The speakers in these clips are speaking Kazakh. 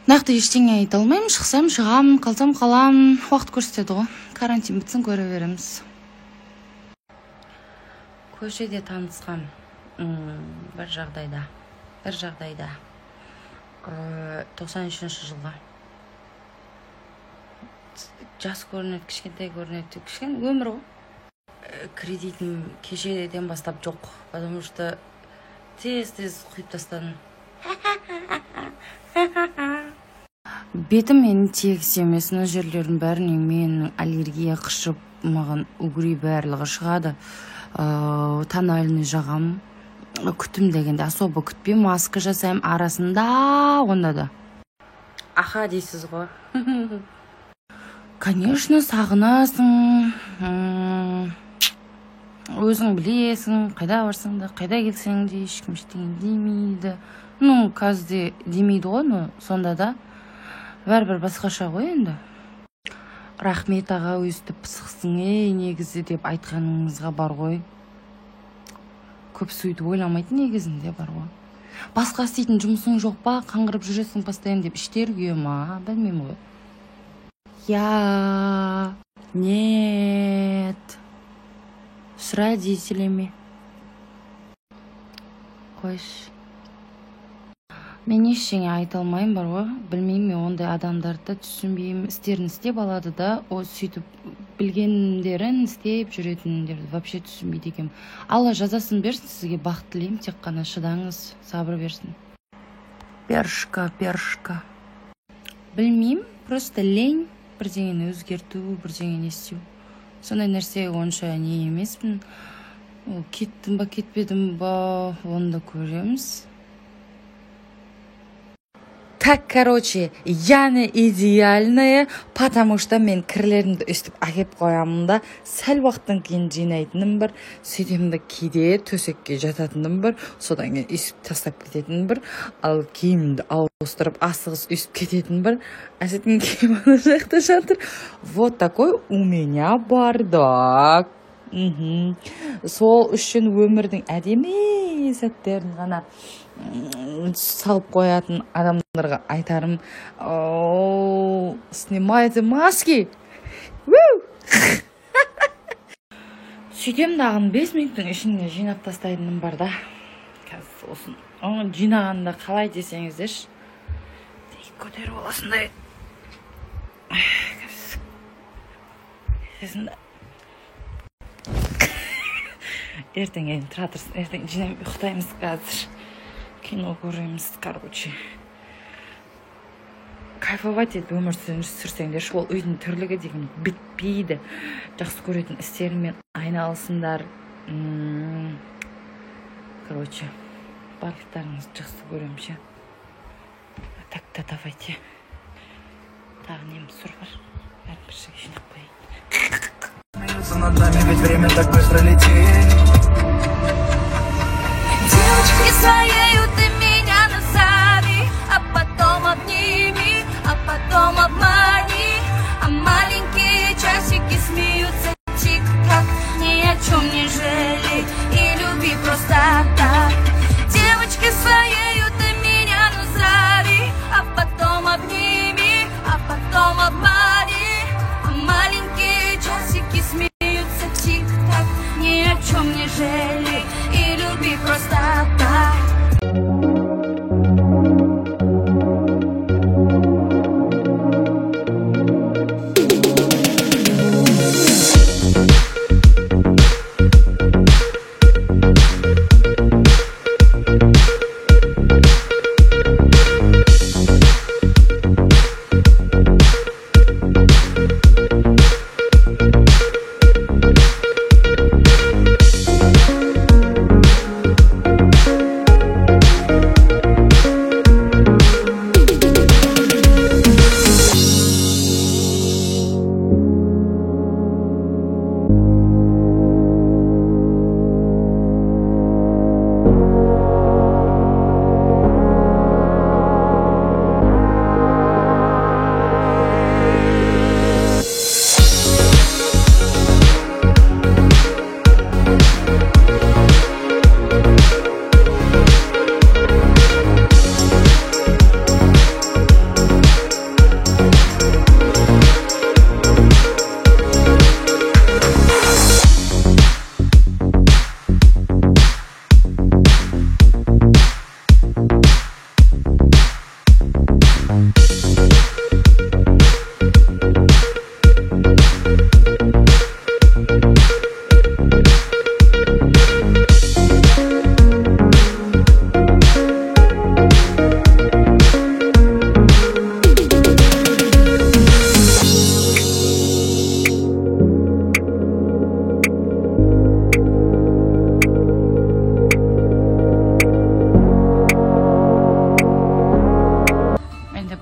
Нақты ештеңе айта алмаймын. Шықсам шығам, қалсам қалам. Уақыт көрсетеді ғой. Карантин бітсін, көре береміз. Көшеде танысқам бір жағдайда 93 жылға. Жас көрінеді, кішкентай көрінеді, кішкене өмір ғой. Кредитім кешеден бастап жоқ, потому что тез құйып тастадым. Бетім менің тегіс емес, мына жерлердің бәріне менің аллергия қышып, маған угри барлығы шығады. Тональный жағам, күтім дегенде особо күтпеймін, маска жасаймын арасында, онда да. Аха дейсіз ғой. Конечно, сағынасың, өзің білесің, қайда барсаң да, қайда келсең де, ешкім ештеңе демейді. Қазір демейді ғой, сонда да бәрібір басқаша ғой енді. Рахмет аға, өстіп пысықсың, негізі деп айтқаныңызға бар ғой. Көп сөйтіп ойламайтын негізінде бар ғой. Басқа істейтін жұмысың жоқ па, қаңғырып жүресің постоянно деп іштерге ма, білмеймін ғой. Я, нет, с родителями. Қойш. Мен ештеңе айта алмаймын бар ғой. Білмеймін, мен ондай адамдарды түсінбеймін. Істерін істеп алады да, сөйтіп білгендерін істеп жүретіндерді вообще түсінбейді екенмін. Алла жазасын берсін, сізге бақыт тілеймін, тек қана шыдаңыз, сабыр берсін. Першка. Білмеймін, просто лень бірдеңені өзгерту, бірдеңені естеу. Сондай нәрсе онша не емеспін. Кеттім ба, кетпедім ба, оны да көреміз. Так, короче, я не идеальная, потому что мен кірлерімді өстіп әкеп қоямын да, сәл уақыттан кейін жинайтыным бір, сөйтемді кейде төсекке жататыным бір, содан кейін үсіп тастап кететінім бір, ал киімді ауыстырып асығыс үсіп кететін бір, әсеттің киім ана жақта жатыр. Вот такой у меня бардак. Сол үшін өмірдің әдемі сәттерін ғана салып қоятын адамдарға айтарым, снимайте маски. Сөйтем дағын 5 минуттың ішінде жинап тастайтыным бар да. Қазір осын. Оны жинағанда қалай десеңіздерші. Көтеріп оласындай. Сезімді. Ертең енді тұра тұрсын. Ертең жинап ұйықтаймыз қазір. Кино көреміз, короче. Кайфовать етіп өмір сүрсеңдер, ол үйдің түрлігі деген бітпейді. Жақсы көретін істерімен айналысыңдар. Короче, барлықтарыңызды жақсы көремін ше. Так-то давайте. Тағы неміз сұр бар. Бәрін бір жерге жинап қояйын. Смеются над нами, ведь время так быстро летит. Девочкой своею ты меня назови, а потом обними, а потом обмани. А маленькие часики смеются тик-так, ни о чем не жалей и люби просто так. Девочкой своею ты меня назови, а потом обними, а потом обмани. А маленькие часики смеются тик-так, ни о чем не жалей.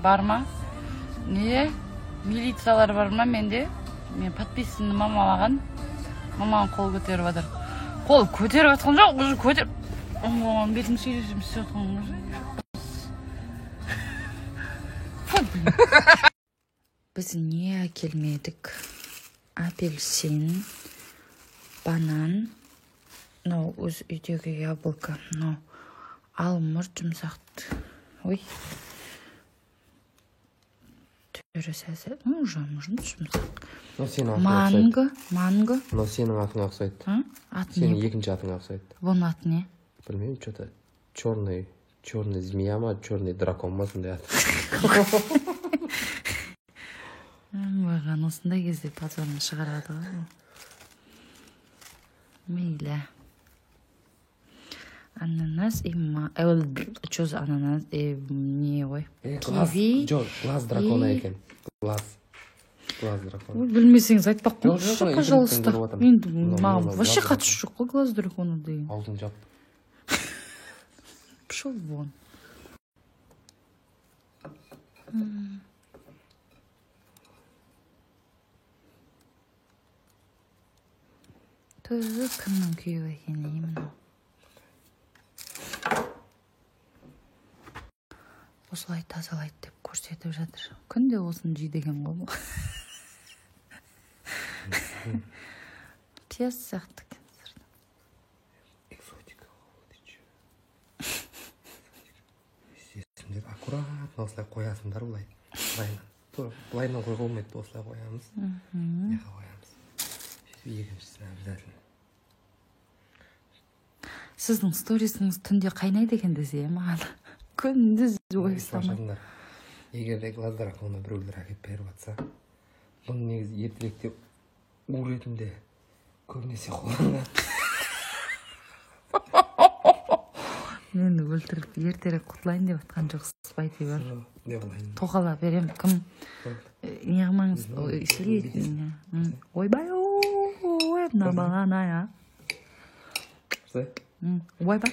Barma. Niye? Militsalar barma mende. Men подписаны мамалаған. Мамаң қол көтеріп жатыр. Қол көтеріп жатқан жоқ, уже көтеріп. Оң бетің сөйлесіп жатқан. Біз не әкелмедік? Апельсин, банан, но өз үйдегі яблоко, но алмұрт жұмсақты. Ой. Сәсі, уже можно жұмсақ. Манго. Но сенің атыңа ұқсайды. Сенің екінші атыңа ұқсайды. Бұның аты не? Білмеймін, что-то черный змея ма, черный дракон ма, сондай аты. Маған осындай кезде пазарын шығарады ғой. Мейлі. Ананас и что за ананас? Не, ой. Киви. Глаз дракона екен. Глаз дракона. Білмесеңіз айтпақ қойшы, пожалуйста. Маған вообще қатысы жоқ қой глаз дракона деген. Алдын жап. Пшел вон. Тұзы кімнің күйеуі екен деймін. Осылай тазалайды деп көрсетіп жатыр. Күнде осын жей деген ғой. Пияз сияқты. Экзотика. Сендер аккуратно осылай қоясыңдар бұлай. Бұлайынан қойға болмайды, осылай қоямыз. Неға қоямыз. Екіншісін обязательно. Сіздің сторисіңіз түнде қайнайды екен десе маған. Күндіз ой самай. Егер де глаз дракона біреулер әкеп беріп жатса, бұны негізі ертеректе у ретінде көбінесе қолданған. Мені өлтіріп ертерек құтылайын деп жатқан жоқсыз байте бар. Тоқала берем, кім неғымаңыз сөйлейтін. Ойбай, мына бағана, я. Ойбай.